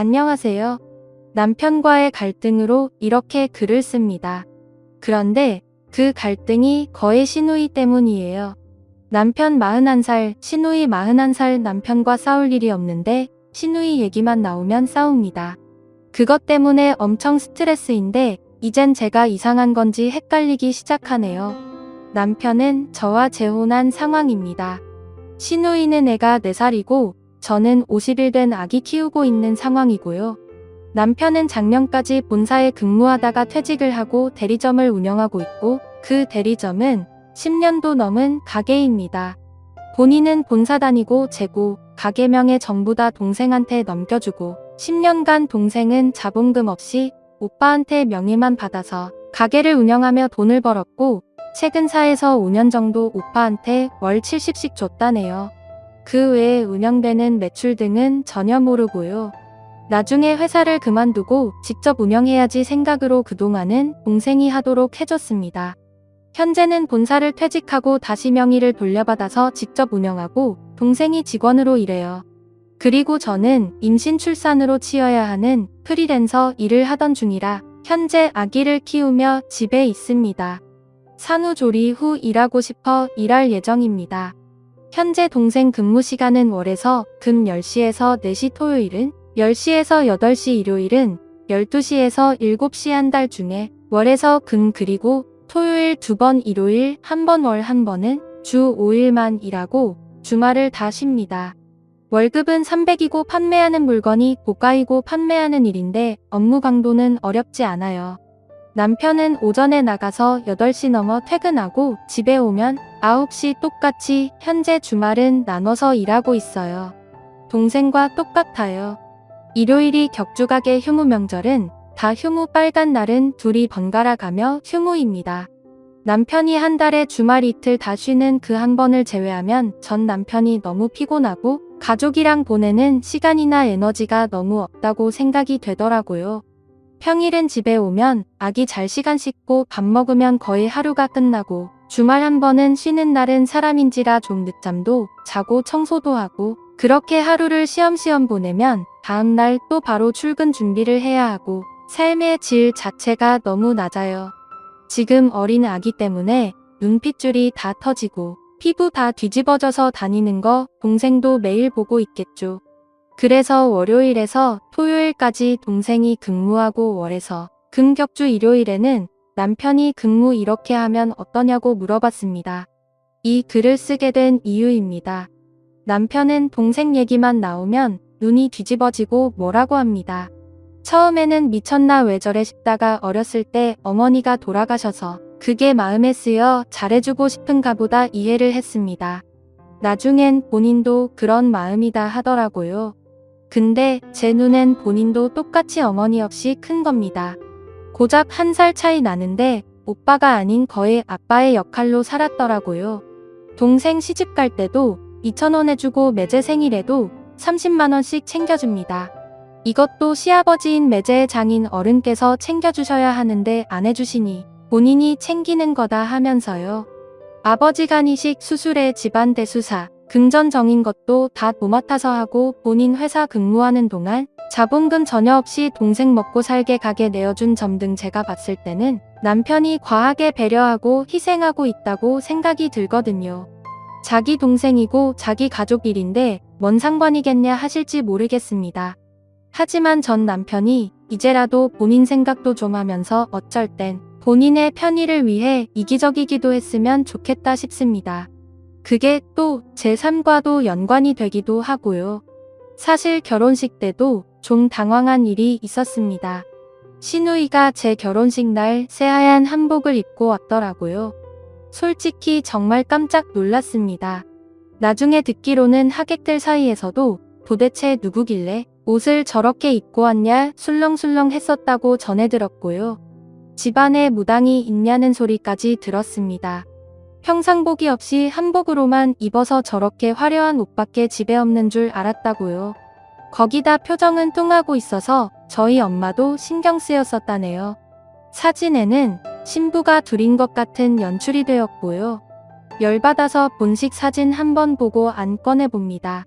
안녕하세요. 남편과의 갈등으로 이렇게 글을 씁니다. 그런데 그 갈등이 거의 시누이 때문이에요. 남편 41살, 시누이 41살. 남편과 싸울 일이 없는데 시누이 얘기만 나오면 싸웁니다. 그것 때문에 엄청 스트레스인데 이젠 제가 이상한 건지 헷갈리기 시작하네요. 남편은 저와 재혼한 상황입니다. 시누이는 애가 4살이고 저는 50일 된 아기 키우고 있는 상황이고요. 남편은 작년까지 본사에 근무하다가 퇴직을 하고 대리점을 운영하고 있고 그 대리점은 10년도 넘은 가게입니다. 본인은 본사 다니고 재고, 가게명에 전부 다 동생한테 넘겨주고 10년간 동생은 자본금 없이 오빠한테 명의만 받아서 가게를 운영하며 돈을 벌었고 최근 사에서 5년 정도 오빠한테 월 70씩 줬다네요. 그 외에 운영되는 매출 등은 전혀 모르고요. 나중에 회사를 그만두고 직접 운영해야지 생각으로 그동안은 동생이 하도록 해줬습니다. 현재는 본사를 퇴직하고 다시 명의를 돌려받아서 직접 운영하고 동생이 직원으로 일해요. 그리고 저는 임신 출산으로 치여야 하는 프리랜서 일을 하던 중이라 현재 아기를 키우며 집에 있습니다. 산후조리 후 일하고 싶어 일할 예정입니다. 현재 동생 근무 시간은 월에서 금 10시에서 4시 토요일은 10시에서 8시 일요일은 12시에서 7시 한 달 중에 월에서 금 그리고 토요일 2번 일요일 1번 월 1번은 주 5일만 일하고 주말을 다 쉽니다. 월급은 300이고 판매하는 물건이 고가이고 판매하는 일인데 업무 강도는 어렵지 않아요. 남편은 오전에 나가서 8시 넘어 퇴근하고 집에 오면 9시 똑같이 현재 주말은 나눠서 일하고 있어요. 동생과 똑같아요. 일요일이 격주가게 휴무 명절은 다 휴무 빨간 날은 둘이 번갈아 가며 휴무입니다. 남편이 한 달에 주말 이틀 다 쉬는 그 한 번을 제외하면 전 남편이 너무 피곤하고 가족이랑 보내는 시간이나 에너지가 너무 없다고 생각이 되더라고요. 평일은 집에 오면 아기 잘 시간 씻고 밥 먹으면 거의 하루가 끝나고 주말 한 번은 쉬는 날은 사람인지라 좀 늦잠도 자고 청소도 하고 그렇게 하루를 쉬엄쉬엄 보내면 다음날 또 바로 출근 준비를 해야 하고 삶의 질 자체가 너무 낮아요. 지금 어린 아기 때문에 눈핏줄이 다 터지고 피부 다 뒤집어져서 다니는 거 동생도 매일 보고 있겠죠. 그래서 월요일에서 토요일까지 동생이 근무하고 월에서 금격주 일요일에는 남편이 근무 이렇게 하면 어떠냐고 물어봤습니다. 이 글을 쓰게 된 이유입니다. 남편은 동생 얘기만 나오면 눈이 뒤집어지고 뭐라고 합니다. 처음에는 미쳤나 왜 저래 싶다가 어렸을 때 어머니가 돌아가셔서 그게 마음에 쓰여 잘해주고 싶은가 보다 이해를 했습니다. 나중엔 본인도 그런 마음이다 하더라고요. 근데 제 눈엔 본인도 똑같이 어머니 없이 큰 겁니다. 고작 1살 차이 나는데 오빠가 아닌 거의 아빠의 역할로 살았더라고요. 동생 시집 갈 때도 2,000원 해주고 매제 생일에도 30만 원씩 챙겨줍니다. 이것도 시아버지인 매제의 장인 어른께서 챙겨주셔야 하는데 안 해주시니 본인이 챙기는 거다 하면서요. 아버지 간이식 수술에 집안 대수사, 금전정인 것도 다 도맡아서 하고 본인 회사 근무하는 동안 자본금 전혀 없이 동생 먹고 살게 가게 내어준 점 등 제가 봤을 때는 남편이 과하게 배려하고 희생하고 있다고 생각이 들거든요. 자기 동생이고 자기 가족 일인데 뭔 상관이겠냐 하실지 모르겠습니다. 하지만 전 남편이 이제라도 본인 생각도 좀 하면서 어쩔 땐 본인의 편의를 위해 이기적이기도 했으면 좋겠다 싶습니다. 그게 또 제 삶과도 연관이 되기도 하고요. 사실 결혼식 때도 좀 당황한 일이 있었습니다. 시누이가 제 결혼식 날 새하얀 한복을 입고 왔더라고요. 솔직히 정말 깜짝 놀랐습니다. 나중에 듣기로는 하객들 사이에서도 도대체 누구길래 옷을 저렇게 입고 왔냐 술렁술렁 했었다고 전해 들었고요. 집안에 무당이 있냐는 소리까지 들었습니다. 평상복이 없이 한복으로만 입어서 저렇게 화려한 옷밖에 집에 없는 줄 알았다고요. 거기다 표정은 뚱하고 있어서 저희 엄마도 신경 쓰였었다네요. 사진에는 신부가 둘인 것 같은 연출이 되었고요. 열받아서 본식 사진 한번 보고 안 꺼내봅니다.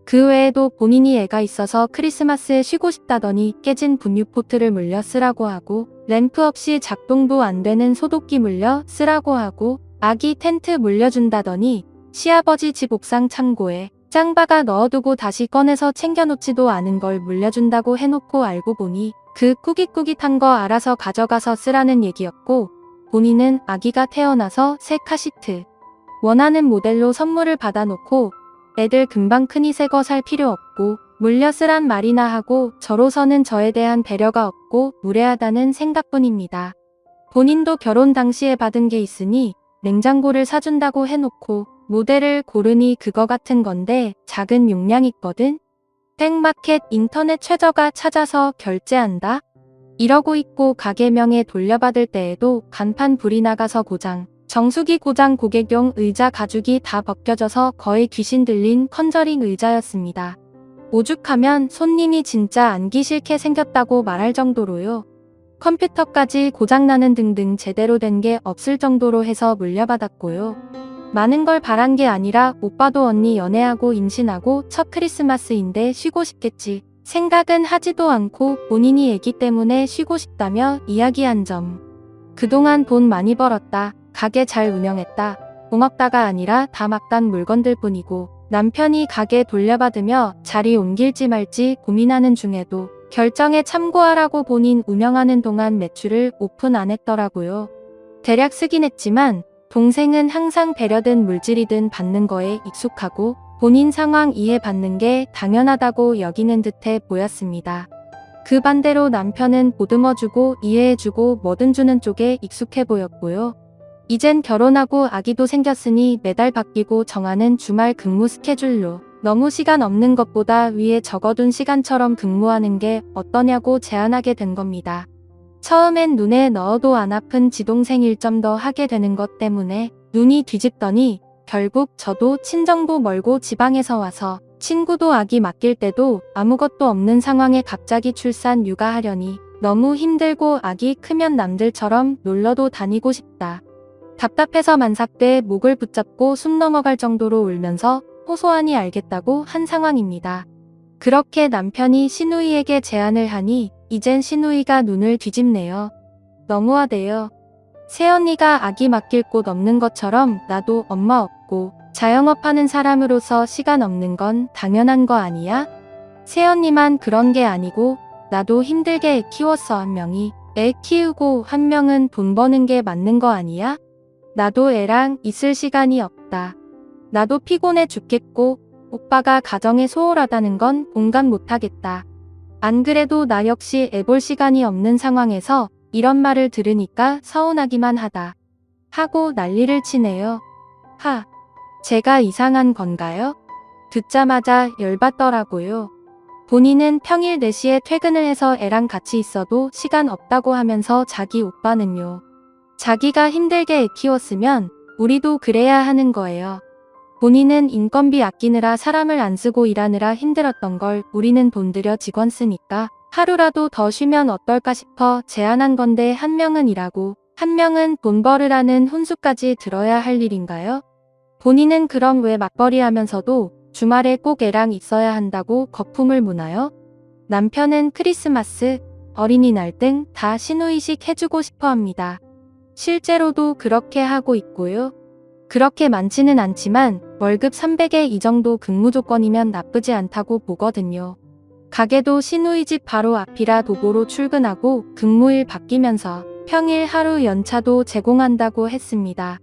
그 외에도 본인이 애가 있어서 크리스마스에 쉬고 싶다더니 깨진 분유포트를 물려 쓰라고 하고, 램프 없이 작동도 안 되는 소독기 물려 쓰라고 하고, 아기 텐트 물려준다더니 시아버지 집 옥상 창고에 짱박아 넣어두고 다시 꺼내서 챙겨놓지도 않은 걸 물려준다고 해놓고 알고 보니 그 꾸깃꾸깃한 거 알아서 가져가서 쓰라는 얘기였고, 본인은 아기가 태어나서 새 카시트 원하는 모델로 선물을 받아놓고 애들 금방 크니 새 거 살 필요 없고 물려 쓰란 말이나 하고, 저로서는 저에 대한 배려가 없고 무례하다는 생각뿐입니다. 본인도 결혼 당시에 받은 게 있으니 냉장고를 사준다고 해놓고 모델을 고르니 그거 같은 건데 작은 용량 있거든? 백마켓 인터넷 최저가 찾아서 결제한다? 이러고 있고, 가게명에 돌려받을 때에도 간판 불이 나가서 고장, 정수기 고장, 고객용 의자 가죽이 다 벗겨져서 거의 귀신 들린 컨저링 의자였습니다. 오죽하면 손님이 진짜 앉기 싫게 생겼다고 말할 정도로요. 컴퓨터까지 고장나는 등등 제대로 된 게 없을 정도로 해서 물려받았고요. 많은 걸 바란 게 아니라 오빠도 언니 연애하고 임신하고 첫 크리스마스인데 쉬고 싶겠지 생각은 하지도 않고, 본인이 애기 때문에 쉬고 싶다며 이야기한 점. 그동안 돈 많이 벌었다, 가게 잘 운영했다, 고맙다가 아니라 다 막단 물건들 뿐이고, 남편이 가게 돌려받으며 자리 옮길지 말지 고민하는 중에도 결정에 참고하라고 본인 운영하는 동안 매출을 오픈 안 했더라고요. 대략 쓰긴 했지만 동생은 항상 배려든 물질이든 받는 거에 익숙하고 본인 상황 이해받는 게 당연하다고 여기는 듯해 보였습니다. 그 반대로 남편은 보듬어주고 이해해주고 뭐든 주는 쪽에 익숙해 보였고요. 이젠 결혼하고 아기도 생겼으니 매달 바뀌고 정하는 주말 근무 스케줄로 너무 시간 없는 것보다 위에 적어둔 시간처럼 근무하는 게 어떠냐고 제안하게 된 겁니다. 처음엔 눈에 넣어도 안 아픈 지동생 일점 더 하게 되는 것 때문에 눈이 뒤집더니 결국 저도 친정도 멀고 지방에서 와서 친구도 아기 맡길 때도 아무것도 없는 상황에 갑자기 출산 육아하려니 너무 힘들고, 아기 크면 남들처럼 놀러도 다니고 싶다. 답답해서 만삭대 목을 붙잡고 숨 넘어갈 정도로 울면서 호소하니 알겠다고 한 상황입니다. 그렇게 남편이 시누이에게 제안을 하니 이젠 시누이가 눈을 뒤집네요. 너무하대요. 새언니가 아기 맡길 곳 없는 것처럼 나도 엄마 없고 자영업하는 사람으로서 시간 없는 건 당연한 거 아니야? 새언니만 그런 게 아니고 나도 힘들게 애 키웠어. 한 명이 애 키우고 한 명은 돈 버는 게 맞는 거 아니야? 나도 애랑 있을 시간이 없다. 나도 피곤해 죽겠고 오빠가 가정에 소홀하다는 건 공감 못하겠다. 안 그래도 나 역시 애 볼 시간이 없는 상황에서 이런 말을 들으니까 서운하기만 하다. 하고 난리를 치네요. 제가 이상한 건가요? 듣자마자 열받더라고요. 본인은 평일 4시에 퇴근을 해서 애랑 같이 있어도 시간 없다고 하면서 자기 오빠는요. 자기가 힘들게 애 키웠으면 우리도 그래야 하는 거예요. 본인은 인건비 아끼느라 사람을 안 쓰고 일하느라 힘들었던 걸 우리는 돈 들여 직원 쓰니까 하루라도 더 쉬면 어떨까 싶어 제안한 건데, 한 명은 일하고 한 명은 돈 벌으라는 훈수까지 들어야 할 일인가요? 본인은 그럼 왜 맞벌이 하면서도 주말에 꼭 애랑 있어야 한다고 거품을 무나요? 남편은 크리스마스, 어린이날 등 다 시누이식 해주고 싶어 합니다. 실제로도 그렇게 하고 있고요. 그렇게 많지는 않지만 월급 300에 이 정도 근무 조건이면 나쁘지 않다고 보거든요. 가게도 시누이 집 바로 앞이라 도보로 출근하고 근무일 바뀌면서 평일 하루 연차도 제공한다고 했습니다.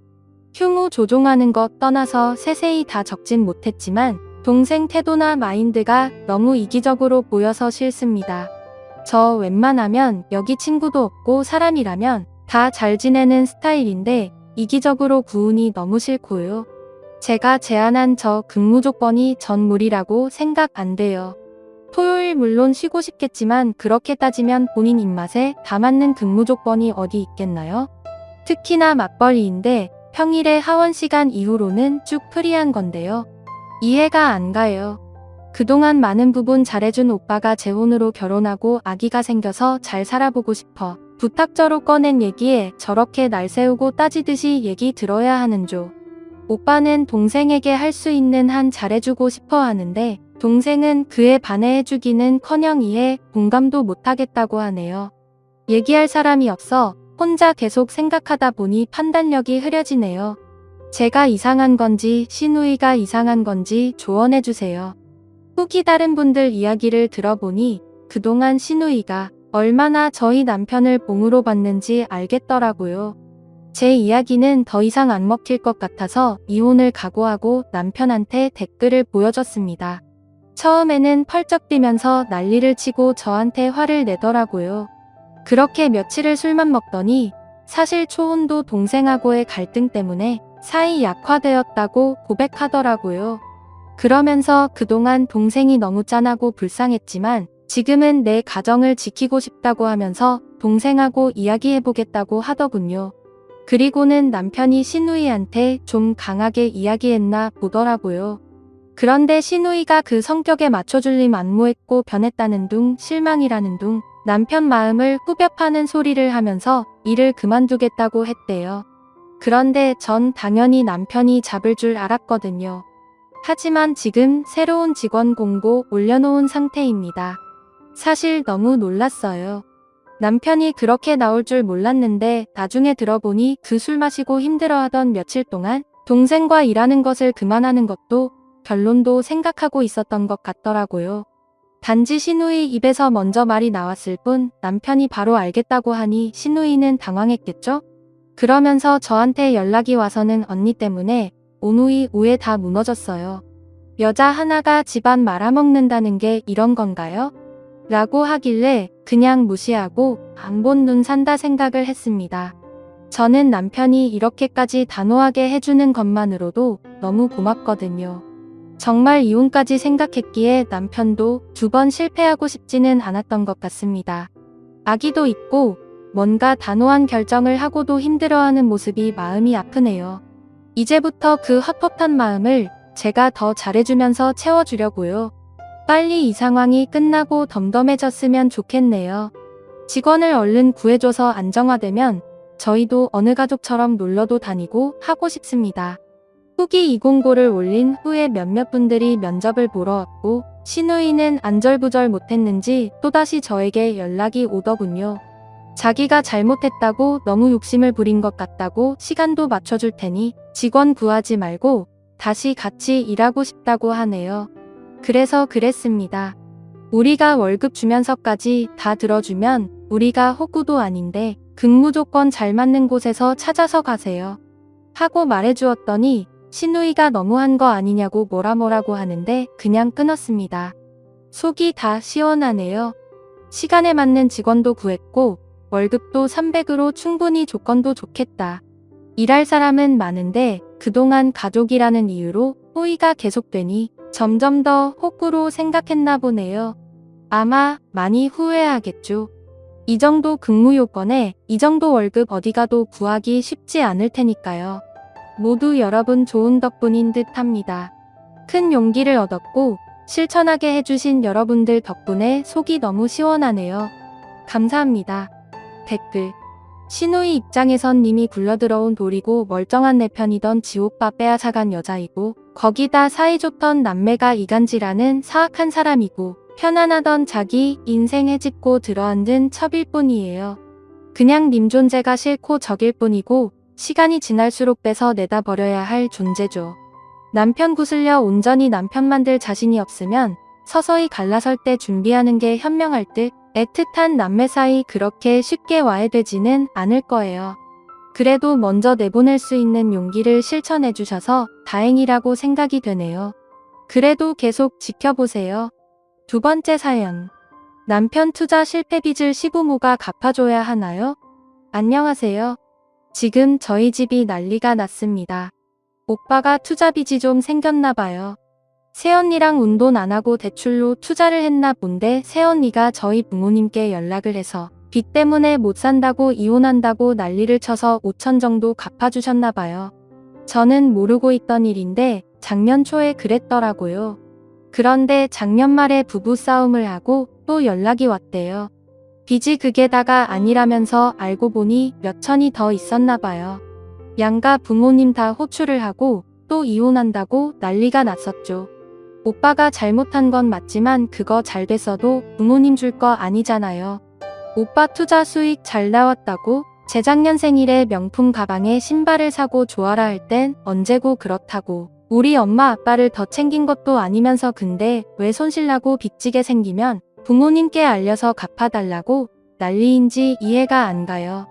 휴무 조종하는 것 떠나서 세세히 다 적진 못했지만 동생 태도나 마인드가 너무 이기적으로 보여서 싫습니다. 저 웬만하면 여기 친구도 없고 사람이라면 다 잘 지내는 스타일인데 이기적으로 구우니 너무 싫고요. 제가 제안한 저 근무 조건이 전 무리라고 생각 안 돼요. 토요일 물론 쉬고 싶겠지만 그렇게 따지면 본인 입맛에 다 맞는 근무 조건이 어디 있겠나요? 특히나 맞벌이인데 평일에 하원 시간 이후로는 쭉 프리한 건데요. 이해가 안 가요. 그동안 많은 부분 잘해준 오빠가 재혼으로 결혼하고 아기가 생겨서 잘 살아보고 싶어 부탁저로 꺼낸 얘기에 저렇게 날 세우고 따지듯이 얘기 들어야 하는 조. 오빠는 동생에게 할 수 있는 한 잘해주고 싶어 하는데 동생은 그에 반해해주기는커녕 이해, 공감도 못하겠다고 하네요. 얘기할 사람이 없어 혼자 계속 생각하다 보니 판단력이 흐려지네요. 제가 이상한 건지 신우이가 이상한 건지 조언해주세요. 후기 다른 분들 이야기를 들어보니 그동안 신우이가 얼마나 저희 남편을 봉으로 봤는지 알겠더라고요. 제 이야기는 더 이상 안 먹힐 것 같아서 이혼을 각오하고 남편한테 댓글을 보여줬습니다. 처음에는 펄쩍 뛰면서 난리를 치고 저한테 화를 내더라고요. 그렇게 며칠을 술만 먹더니 사실 초혼도 동생하고의 갈등 때문에 사이 약화되었다고 고백하더라고요. 그러면서 그동안 동생이 너무 짠하고 불쌍했지만 지금은 내 가정을 지키고 싶다고 하면서 동생하고 이야기해보겠다고 하더군요. 그리고는 남편이 신우이한테 좀 강하게 이야기했나 보더라고요. 그런데 신우이가 그 성격에 맞춰줄림 안무했고 변했다는 둥 실망이라는 둥 남편 마음을 후벼 파는 소리를 하면서 일을 그만두겠다고 했대요. 그런데 전 당연히 남편이 잡을 줄 알았거든요. 하지만 지금 새로운 직원 공고 올려놓은 상태입니다. 사실 너무 놀랐어요. 남편이 그렇게 나올 줄 몰랐는데 나중에 들어보니 그 술 마시고 힘들어하던 며칠 동안 동생과 일하는 것을 그만하는 것도 결론도 생각하고 있었던 것 같더라고요. 단지 신우이 입에서 먼저 말이 나왔을 뿐 남편이 바로 알겠다고 하니 신우이는 당황했겠죠? 그러면서 저한테 연락이 와서는 언니 때문에 오누이 우에 다 무너졌어요. 여자 하나가 집안 말아먹는다는 게 이런 건가요? 라고 하길래 그냥 무시하고 안 본 눈 산다 생각을 했습니다. 저는 남편이 이렇게까지 단호하게 해주는 것만으로도 너무 고맙거든요. 정말 이혼까지 생각했기에 남편도 2번 실패하고 싶지는 않았던 것 같습니다. 아기도 있고 뭔가 단호한 결정을 하고도 힘들어하는 모습이 마음이 아프네요. 이제부터 그 헛헛한 마음을 제가 더 잘해주면서 채워주려고요. 빨리 이 상황이 끝나고 덤덤해졌으면 좋겠네요. 직원을 얼른 구해줘서 안정화되면 저희도 어느 가족처럼 놀러도 다니고 하고 싶습니다. 후기 209를 올린 후에 몇몇 분들이 면접을 보러 왔고 신우이는 안절부절 못했는지 또다시 저에게 연락이 오더군요. 자기가 잘못했다고 너무 욕심을 부린 것 같다고 시간도 맞춰줄 테니 직원 구하지 말고 다시 같이 일하고 싶다고 하네요. 그래서 그랬습니다. 우리가 월급 주면서까지 다 들어주면 우리가 호구도 아닌데 근무 조건 잘 맞는 곳에서 찾아서 가세요. 하고 말해주었더니 신우이가 너무한 거 아니냐고 뭐라고 하는데 그냥 끊었습니다. 속이 다 시원하네요. 시간에 맞는 직원도 구했고 월급도 300으로 충분히 조건도 좋겠다. 일할 사람은 많은데 그동안 가족이라는 이유로 호의가 계속되니 점점 더 호구로 생각했나 보네요. 아마 많이 후회하겠죠. 이 정도 근무 요건에 이 정도 월급 어디 가도 구하기 쉽지 않을 테니까요. 모두 여러분 좋은 덕분인 듯 합니다. 큰 용기를 얻었고 실천하게 해주신 여러분들 덕분에 속이 너무 시원하네요. 감사합니다. 댓글 신우이 입장에선 님이 굴러들어온 돌이고 멀쩡한 내 편이던 지오빠 빼앗아간 여자이고 거기다 사이좋던 남매가 이간질하는 사악한 사람이고 편안하던 자기 인생 해집고 들어앉은 첩일 뿐이에요. 그냥 님 존재가 싫고 적일 뿐이고 시간이 지날수록 뺏어 내다 버려야 할 존재죠. 남편 구슬려 온전히 남편 만들 자신이 없으면 서서히 갈라설 때 준비하는 게 현명할 듯 애틋한 남매 사이 그렇게 쉽게 와해되지는 않을 거예요. 그래도 먼저 내보낼 수 있는 용기를 실천해 주셔서 다행이라고 생각이 되네요. 그래도 계속 지켜보세요. 2번째 사연. 남편 투자 실패 빚을 시부모가 갚아줘야 하나요? 안녕하세요. 지금 저희 집이 난리가 났습니다. 오빠가 투자 빚이 좀 생겼나 봐요. 새언니랑 운돈 안 하고 대출로 투자를 했나 본데 새언니가 저희 부모님께 연락을 해서 빚 때문에 못 산다고 이혼한다고 난리를 쳐서 5천 정도 갚아주셨나 봐요. 저는 모르고 있던 일인데 작년 초에 그랬더라고요. 그런데 작년 말에 부부싸움을 하고 또 연락이 왔대요. 빚이 그게다가 아니라면서 알고 보니 몇 천이 더 있었나 봐요. 양가 부모님 다 호출을 하고 또 이혼한다고 난리가 났었죠. 오빠가 잘못한 건 맞지만 그거 잘 됐어도 부모님 줄 거 아니잖아요. 오빠 투자 수익 잘 나왔다고 재작년 생일에 명품 가방에 신발을 사고 좋아라 할 땐 언제고 그렇다고. 우리 엄마 아빠를 더 챙긴 것도 아니면서 근데 왜 손실나고 빚지게 생기면 부모님께 알려서 갚아달라고 난리인지 이해가 안 가요.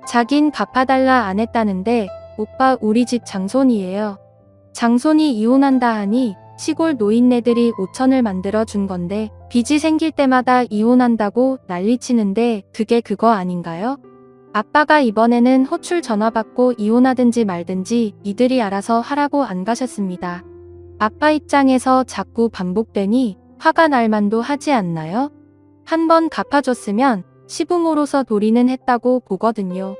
자긴 갚아달라 안 했다는데 오빠 우리 집 장손이에요. 장손이 이혼한다 하니 시골 노인네들이 5천을 만들어 준 건데 빚이 생길 때마다 이혼한다고 난리치는데 그게 그거 아닌가요? 아빠가 이번에는 호출 전화 받고 이혼하든지 말든지 이들이 알아서 하라고 안 가셨습니다. 아빠 입장에서 자꾸 반복되니 화가 날 만도 하지 않나요? 한 번 갚아줬으면 시부모로서 도리는 했다고 보거든요.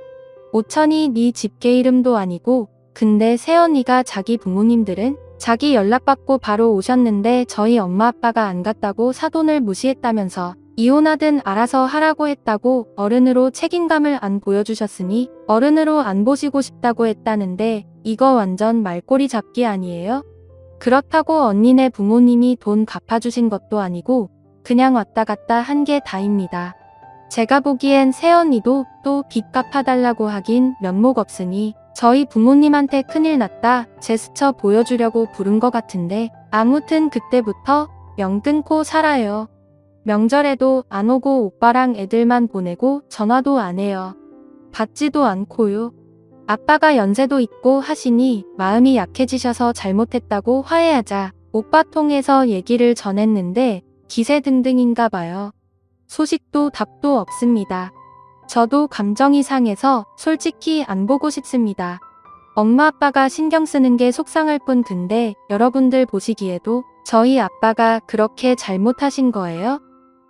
5천이 네 집게 이름도 아니고 근데 새언니가 자기 부모님들은 자기 연락받고 바로 오셨는데 저희 엄마 아빠가 안 갔다고 사돈을 무시했다면서 이혼하든 알아서 하라고 했다고 어른으로 책임감을 안 보여주셨으니 어른으로 안 보시고 싶다고 했다는데 이거 완전 말꼬리 잡기 아니에요? 그렇다고 언니네 부모님이 돈 갚아주신 것도 아니고 그냥 왔다 갔다 한 게 다입니다. 제가 보기엔 새언니도 또 빚 갚아달라고 하긴 면목 없으니 저희 부모님한테 큰일 났다 제스처 보여주려고 부른 것 같은데 아무튼 그때부터 영 끊고 살아요. 명절에도 안 오고 오빠랑 애들만 보내고 전화도 안 해요. 받지도 않고요. 아빠가 연세도 있고 하시니 마음이 약해지셔서 잘못했다고 화해하자 오빠 통해서 얘기를 전했는데 기세등등인가 봐요. 소식도 답도 없습니다. 저도 감정이 상해서 솔직히 안 보고 싶습니다. 엄마 아빠가 신경 쓰는 게 속상할 뿐 근데 여러분들 보시기에도 저희 아빠가 그렇게 잘못하신 거예요?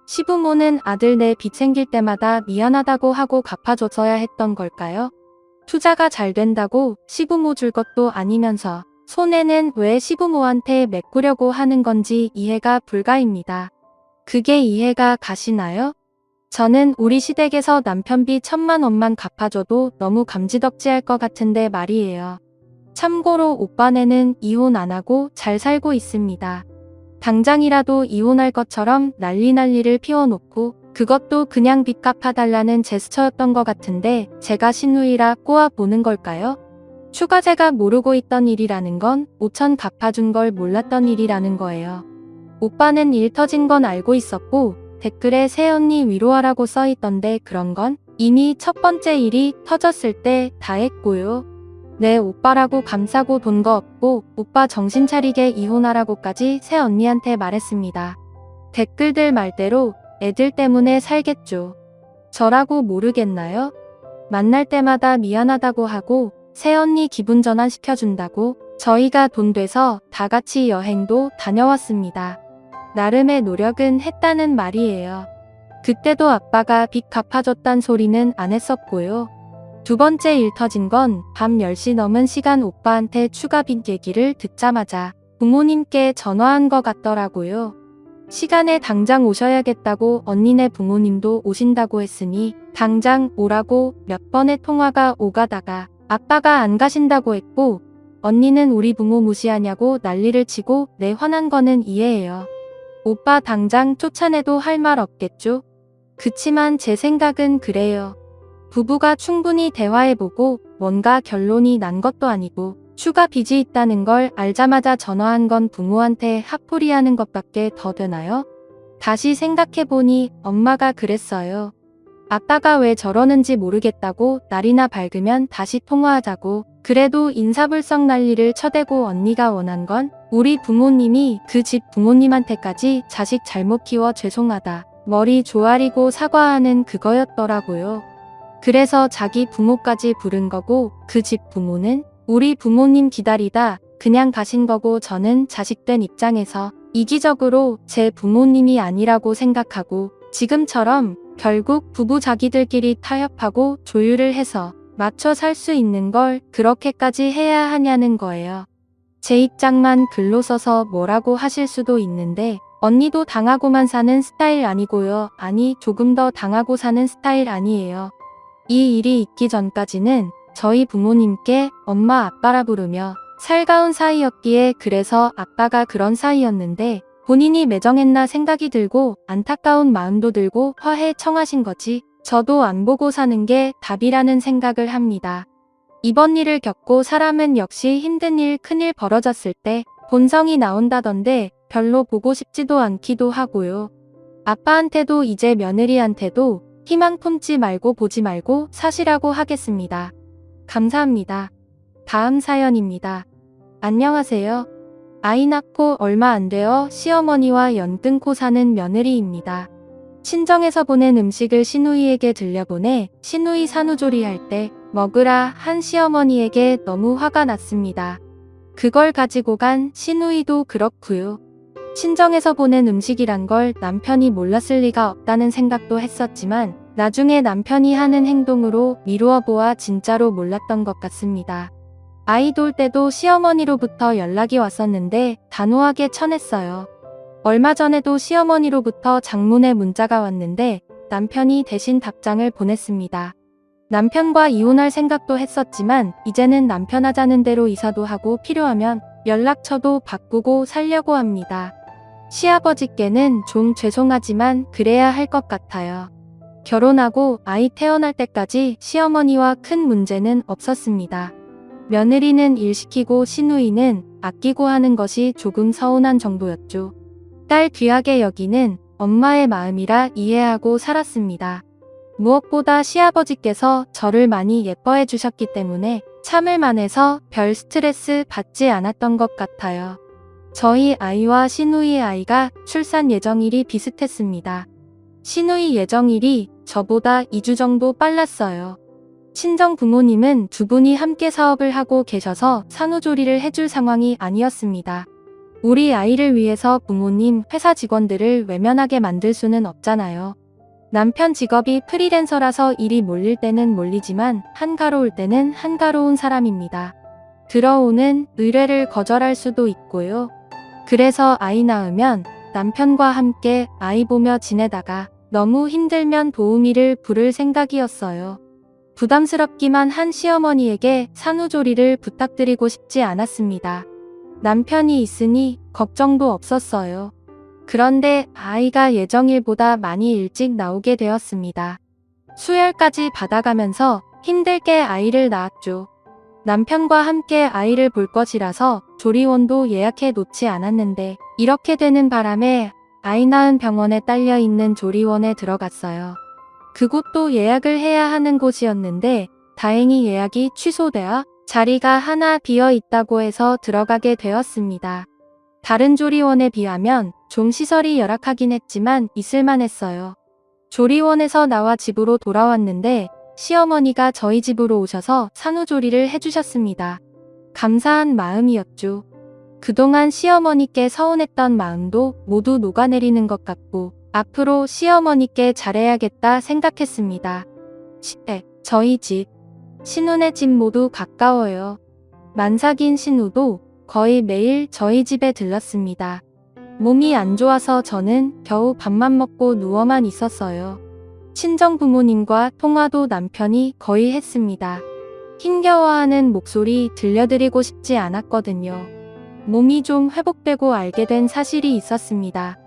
시부모는 아들 내 빚 생길 때마다 미안하다고 하고 갚아줬어야 했던 걸까요? 투자가 잘 된다고 시부모 줄 것도 아니면서 손해는 왜 시부모한테 메꾸려고 하는 건지 이해가 불가입니다. 그게 이해가 가시나요? 저는 우리 시댁에서 남편비 1,000만 원만 갚아줘도 너무 감지덕지할 것 같은데 말이에요. 참고로 오빠네는 이혼 안 하고 잘 살고 있습니다. 당장이라도 이혼할 것처럼 난리를 피워놓고 그것도 그냥 빚 갚아달라는 제스처였던 것 같은데 제가 신우이라 꼬아보는 걸까요? 추가제가 모르고 있던 일이라는 건 5천 갚아준 걸 몰랐던 일이라는 거예요. 오빠는 일 터진 건 알고 있었고 댓글에 새언니 위로하라고 써있던데 그런 건 이미 첫 번째 일이 터졌을 때 다 했고요. 내 오빠라고 감싸고 돈 거 없고 오빠 정신 차리게 이혼하라고까지 새언니한테 말했습니다. 댓글들 말대로 애들 때문에 살겠죠. 저라고 모르겠나요? 만날 때마다 미안하다고 하고 새언니 기분 전환 시켜준다고 저희가 돈 돼서 다 같이 여행도 다녀왔습니다. 나름의 노력은 했다는 말이에요. 그때도 아빠가 빚 갚아줬단 소리는 안 했었고요. 두 번째 일 터진 건 밤 10시 넘은 시간 오빠한테 추가 빚 얘기를 듣자마자 부모님께 전화한 것 같더라고요. 시간에 당장 오셔야겠다고 언니네 부모님도 오신다고 했으니 당장 오라고 몇 번의 통화가 오가다가 아빠가 안 가신다고 했고 언니는 우리 부모 무시하냐고 난리를 치고 내 화난 거는 이해해요. 오빠 당장 쫓아내도 할 말 없겠죠? 그치만 제 생각은 그래요. 부부가 충분히 대화해보고 뭔가 결론이 난 것도 아니고 추가 빚이 있다는 걸 알자마자 전화한 건 부모한테 핫포리하는 것밖에 더 되나요? 다시 생각해보니 엄마가 그랬어요. 아빠가 왜 저러는지 모르겠다고 날이나 밝으면 다시 통화하자고 그래도 인사불성 난리를 쳐대고 언니가 원한 건 우리 부모님이 그 집 부모님한테까지 자식 잘못 키워 죄송하다 머리 조아리고 사과하는 그거였더라고요. 그래서 자기 부모까지 부른 거고 그 집 부모는 우리 부모님 기다리다 그냥 가신 거고 저는 자식된 입장에서 이기적으로 제 부모님이 아니라고 생각하고 지금처럼 결국 부부 자기들끼리 타협하고 조율을 해서 맞춰 살 수 있는 걸 그렇게까지 해야 하냐는 거예요. 제 입장만 글로 써서 뭐라고 하실 수도 있는데 언니도 당하고만 사는 스타일 아니고요. 아니 조금 더 당하고 사는 스타일 아니에요. 이 일이 있기 전까지는 저희 부모님께 엄마 아빠라 부르며 살가운 사이였기에 그래서 아빠가 그런 사이였는데 본인이 매정했나 생각이 들고 안타까운 마음도 들고 화해 청하신 거지. 저도 안 보고 사는 게 답이라는 생각을 합니다. 이번 일을 겪고 사람은 역시 힘든 일, 큰일 벌어졌을 때 본성이 나온다던데 별로 보고 싶지도 않기도 하고요. 아빠한테도 이제 며느리한테도 희망 품지 말고 보지 말고 사시라고 하겠습니다. 감사합니다. 다음 사연입니다. 안녕하세요. 아이 낳고 얼마 안 되어 시어머니와 연 끊고 사는 며느리입니다. 친정에서 보낸 음식을 시누이에게 들려보내 시누이 산후조리할 때 먹으라 한 시어머니에게 너무 화가 났습니다. 그걸 가지고 간 시누이도 그렇고요. 친정에서 보낸 음식이란 걸 남편이 몰랐을 리가 없다는 생각도 했었지만 나중에 남편이 하는 행동으로 미루어 보아 진짜로 몰랐던 것 같습니다. 아이 돌 때도 시어머니로부터 연락이 왔었는데 단호하게 쳐냈어요. 얼마 전에도 시어머니로부터 장문의 문자가 왔는데 남편이 대신 답장을 보냈습니다. 남편과 이혼할 생각도 했었지만 이제는 남편 하자는 대로 이사도 하고 필요하면 연락처도 바꾸고 살려고 합니다. 시아버지께는 좀 죄송하지만 그래야 할 것 같아요. 결혼하고 아이 태어날 때까지 시어머니와 큰 문제는 없었습니다. 며느리는 일 시키고 시누이는 아끼고 하는 것이 조금 서운한 정도였죠. 딸 귀하게 여기는 엄마의 마음이라 이해하고 살았습니다. 무엇보다 시아버지께서 저를 많이 예뻐해 주셨기 때문에 참을 만해서 별 스트레스 받지 않았던 것 같아요. 저희 아이와 시누이의 아이가 출산 예정일이 비슷했습니다. 시누이 예정일이 저보다 2주 정도 빨랐어요. 친정 부모님은 두 분이 함께 사업을 하고 계셔서 산후조리를 해줄 상황이 아니었습니다. 우리 아이를 위해서 부모님 회사 직원들을 외면하게 만들 수는 없잖아요. 남편 직업이 프리랜서라서 일이 몰릴 때는 몰리지만 한가로울 때는 한가로운 사람입니다. 들어오는 의뢰를 거절할 수도 있고요. 그래서 아이 낳으면 남편과 함께 아이 보며 지내다가 너무 힘들면 도우미를 부를 생각이었어요. 부담스럽기만 한 시어머니에게 산후조리를 부탁드리고 싶지 않았습니다. 남편이 있으니 걱정도 없었어요. 그런데 아이가 예정일보다 많이 일찍 나오게 되었습니다. 수혈까지 받아가면서 힘들게 아이를 낳았죠. 남편과 함께 아이를 볼 것이라서 조리원도 예약해 놓지 않았는데 이렇게 되는 바람에 아이 낳은 병원에 딸려 있는 조리원에 들어갔어요. 그곳도 예약을 해야 하는 곳이었는데 다행히 예약이 취소되어 자리가 하나 비어 있다고 해서 들어가게 되었습니다. 다른 조리원에 비하면 좀 시설이 열악하긴 했지만 있을만했어요. 조리원에서 나와 집으로 돌아왔는데 시어머니가 저희 집으로 오셔서 산후조리를 해주셨습니다. 감사한 마음이었죠. 그동안 시어머니께 서운했던 마음도 모두 녹아내리는 것 같고 앞으로 시어머니께 잘해야겠다 생각했습니다. 저희 집, 신우네 집 모두 가까워요. 만삭인 신우도 거의 매일 저희 집에 들렀습니다. 몸이 안 좋아서 저는 겨우 밥만 먹고 누워만 있었어요. 친정 부모님과 통화도 남편이 거의 했습니다. 힘겨워하는 목소리 들려드리고 싶지 않았거든요. 몸이 좀 회복되고 알게 된 사실이 있었습니다.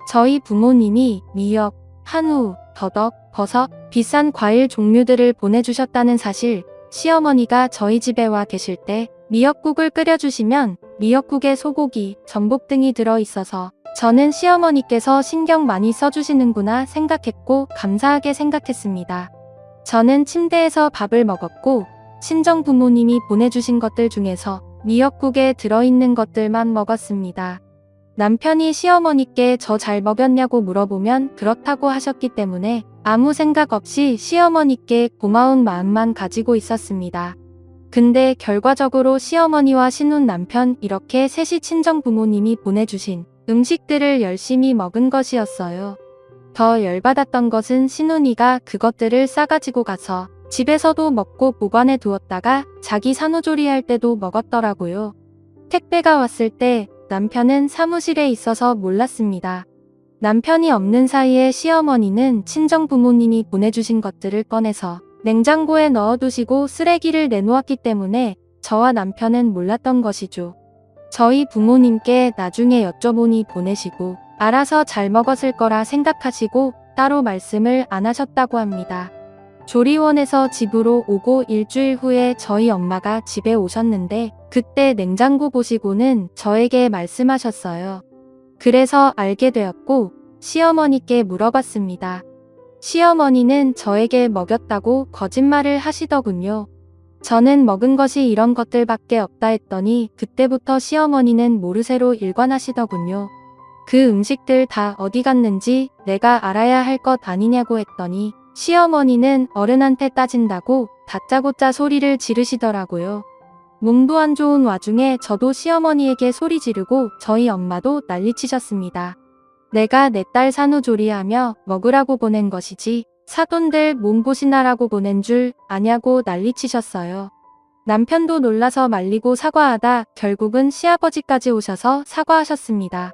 저희 부모님이 미역, 한우, 더덕, 버섯, 비싼 과일 종류들을 보내주셨다는 사실, 시어머니가 저희 집에 와 계실 때 미역국을 끓여주시면 미역국에 소고기, 전복 등이 들어있어서 저는 시어머니께서 신경 많이 써주시는구나 생각했고 감사하게 생각했습니다. 저는 침대에서 밥을 먹었고 친정 부모님이 보내주신 것들 중에서 미역국에 들어있는 것들만 먹었습니다. 남편이 시어머니께 저 잘 먹였냐고 물어보면 그렇다고 하셨기 때문에 아무 생각 없이 시어머니께 고마운 마음만 가지고 있었습니다. 근데 결과적으로 시어머니와 신혼 남편 이렇게 셋이 친정 부모님이 보내주신 음식들을 열심히 먹은 것이었어요. 더 열받았던 것은 신혼이가 그것들을 싸가지고 가서 집에서도 먹고 보관해 두었다가 자기 산후조리할 때도 먹었더라고요. 택배가 왔을 때 남편은 사무실에 있어서 몰랐습니다. 남편이 없는 사이에 시어머니는 친정 부모님이 보내주신 것들을 꺼내서 냉장고에 넣어두시고 쓰레기를 내놓았기 때문에 저와 남편은 몰랐던 것이죠. 저희 부모님께 나중에 여쭤보니 보내시고 알아서 잘 먹었을 거라 생각하시고 따로 말씀을 안 하셨다고 합니다. 조리원에서 집으로 오고 일주일 후에 저희 엄마가 집에 오셨는데 그때 냉장고 보시고는 저에게 말씀하셨어요. 그래서 알게 되었고 시어머니께 물어봤습니다. 시어머니는 저에게 먹였다고 거짓말을 하시더군요. 저는 먹은 것이 이런 것들밖에 없다 했더니 그때부터 시어머니는 모르쇠로 일관하시더군요. 그 음식들 다 어디 갔는지 내가 알아야 할 것 아니냐고 했더니 시어머니는 어른한테 따진다고 다짜고짜 소리를 지르시더라고요. 몸도 안 좋은 와중에 저도 시어머니에게 소리 지르고 저희 엄마도 난리치셨습니다. 내가 내 딸 산후조리하며 먹으라고 보낸 것이지 사돈들 몸보신하라고 보낸 줄 아냐고 난리치셨어요. 남편도 놀라서 말리고 사과하다 결국은 시아버지까지 오셔서 사과하셨습니다.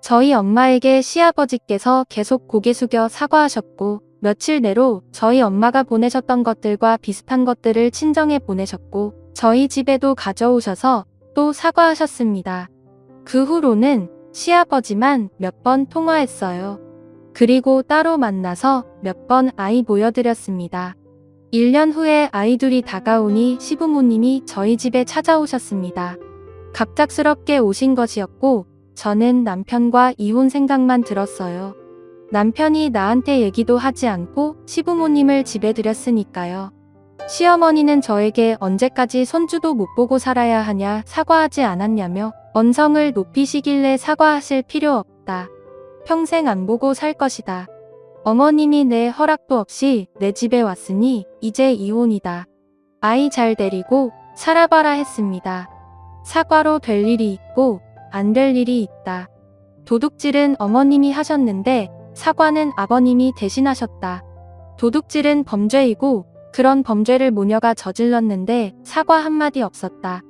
저희 엄마에게 시아버지께서 계속 고개 숙여 사과하셨고 며칠 내로 저희 엄마가 보내셨던 것들과 비슷한 것들을 친정에 보내셨고 저희 집에도 가져오셔서 또 사과하셨습니다. 그 후로는 시아버지만 몇 번 통화했어요. 그리고 따로 만나서 몇 번 아이 보여드렸습니다. 1년 후에 아이들이 다가오니 시부모님이 저희 집에 찾아오셨습니다. 갑작스럽게 오신 것이었고 저는 남편과 이혼 생각만 들었어요. 남편이 나한테 얘기도 하지 않고 시부모님을 집에 들였으니까요. 시어머니는 저에게 언제까지 손주도 못 보고 살아야 하냐 사과하지 않았냐며 언성을 높이시길래 사과하실 필요 없다. 평생 안 보고 살 것이다. 어머님이 내 허락도 없이 내 집에 왔으니 이제 이혼이다. 아이 잘 데리고 살아봐라 했습니다. 사과로 될 일이 있고 안 될 일이 있다. 도둑질은 어머님이 하셨는데 사과는 아버님이 대신하셨다. 도둑질은 범죄이고 그런 범죄를 모녀가 저질렀는데 사과 한마디 없었다.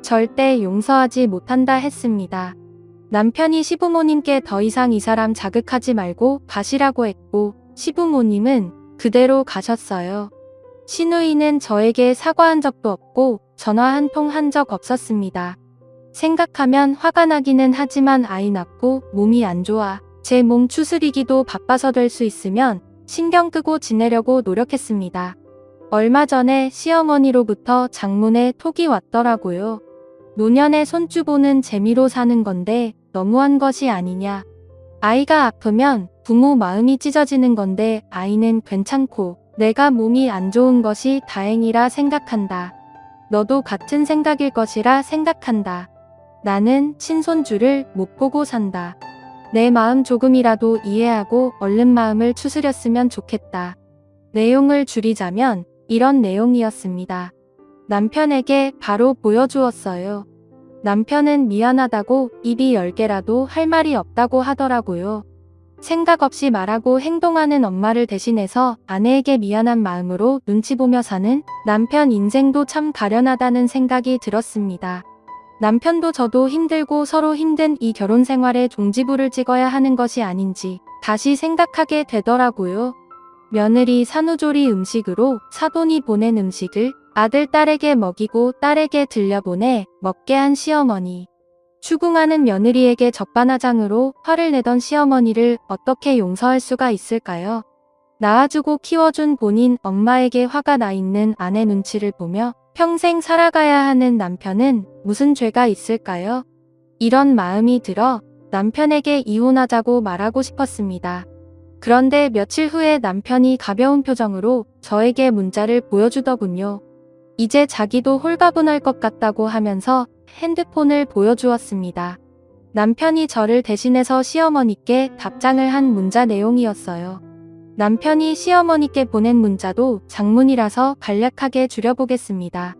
절대 용서하지 못한다 했습니다. 남편이 시부모님께 더 이상 이 사람 자극하지 말고 가시라고 했고 시부모님은 그대로 가셨어요. 시누이는 저에게 사과한 적도 없고 전화 한 통 한 적 없었습니다. 생각하면 화가 나기는 하지만 아이 낳고 몸이 안 좋아 제 몸 추스리기도 바빠서 될 수 있으면 신경 끄고 지내려고 노력했습니다. 얼마 전에 시어머니로부터 장문의 톡이 왔더라고요. 노년에 손주 보는 재미로 사는 건데 너무한 것이 아니냐. 아이가 아프면 부모 마음이 찢어지는 건데 아이는 괜찮고 내가 몸이 안 좋은 것이 다행이라 생각한다. 너도 같은 생각일 것이라 생각한다. 나는 친손주를 못 보고 산다. 내 마음 조금이라도 이해하고 얼른 마음을 추스렸으면 좋겠다. 내용을 줄이자면 이런 내용이었습니다. 남편에게 바로 보여주었어요. 남편은 미안하다고 입이 10개라도 할 말이 없다고 하더라고요. 생각 없이 말하고 행동하는 엄마를 대신해서 아내에게 미안한 마음으로 눈치 보며 사는 남편 인생도 참 가련하다는 생각이 들었습니다. 남편도 저도 힘들고 서로 힘든 이 결혼 생활에 종지부를 찍어야 하는 것이 아닌지 다시 생각하게 되더라고요. 며느리 산후조리 음식으로 사돈이 보낸 음식을 아들 딸에게 먹이고 딸에게 들려보내 먹게 한 시어머니. 추궁하는 며느리에게 적반하장으로 화를 내던 시어머니를 어떻게 용서할 수가 있을까요? 낳아주고 키워준 본인 엄마에게 화가 나 있는 아내 눈치를 보며 평생 살아가야 하는 남편은 무슨 죄가 있을까요? 이런 마음이 들어 남편에게 이혼하자고 말하고 싶었습니다. 그런데 며칠 후에 남편이 가벼운 표정으로 저에게 문자를 보여주더군요. 이제 자기도 홀가분할 것 같다고 하면서 핸드폰을 보여주었습니다. 남편이 저를 대신해서 시어머니께 답장을 한 문자 내용이었어요. 남편이 시어머니께 보낸 문자도 장문이라서 간략하게 줄여보겠습니다.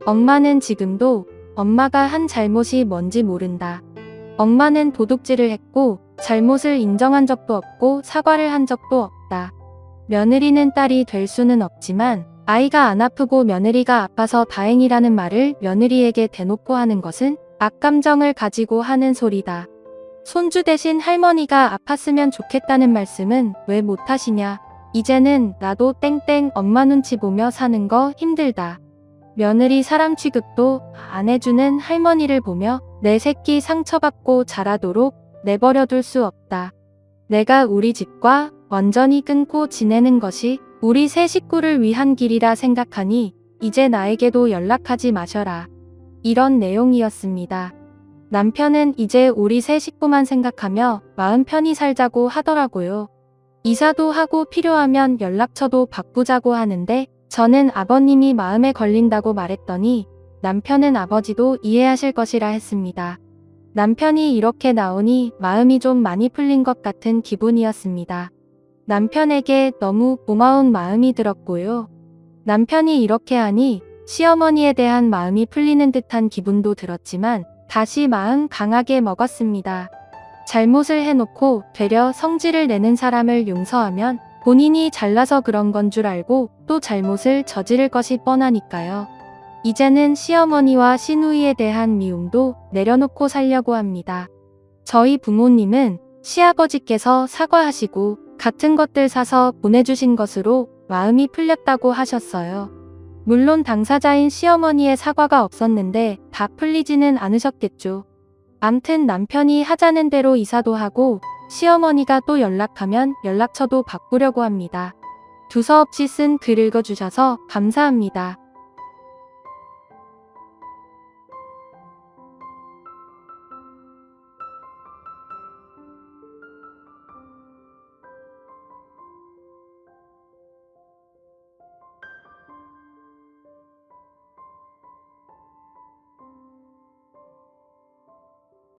엄마는 지금도 엄마가 한 잘못이 뭔지 모른다. 엄마는 도둑질을 했고 잘못을 인정한 적도 없고 사과를 한 적도 없다. 며느리는 딸이 될 수는 없지만 아이가 안 아프고 며느리가 아파서 다행이라는 말을 며느리에게 대놓고 하는 것은 악감정을 가지고 하는 소리다. 손주 대신 할머니가 아팠으면 좋겠다는 말씀은 왜 못하시냐. 이제는 나도 땡땡 엄마 눈치 보며 사는 거 힘들다. 며느리 사람 취급도 안 해주는 할머니를 보며 내 새끼 상처받고 자라도록 내버려둘 수 없다. 내가 우리 집과 완전히 끊고 지내는 것이 우리 세 식구를 위한 길이라 생각하니 이제 나에게도 연락하지 마셔라. 이런 내용이었습니다. 남편은 이제 우리 세 식구만 생각하며 마음 편히 살자고 하더라고요. 이사도 하고 필요하면 연락처도 바꾸자고 하는데 저는 아버님이 마음에 걸린다고 말했더니 남편은 아버지도 이해하실 것이라 했습니다. 남편이 이렇게 나오니 마음이 좀 많이 풀린 것 같은 기분이었습니다. 남편에게 너무 고마운 마음이 들었고요. 남편이 이렇게 하니 시어머니에 대한 마음이 풀리는 듯한 기분도 들었지만 다시 마음 강하게 먹었습니다. 잘못을 해놓고 되려 성질을 내는 사람을 용서하면 본인이 잘나서 그런 건 줄 알고 또 잘못을 저지를 것이 뻔하니까요. 이제는 시어머니와 시누이에 대한 미움도 내려놓고 살려고 합니다. 저희 부모님은 시아버지께서 사과하시고 같은 것들 사서 보내주신 것으로 마음이 풀렸다고 하셨어요. 물론 당사자인 시어머니의 사과가 없었는데 다 풀리지는 않으셨겠죠. 암튼 남편이 하자는 대로 이사도 하고 시어머니가 또 연락하면 연락처도 바꾸려고 합니다. 두서없이 쓴 글 읽어주셔서 감사합니다.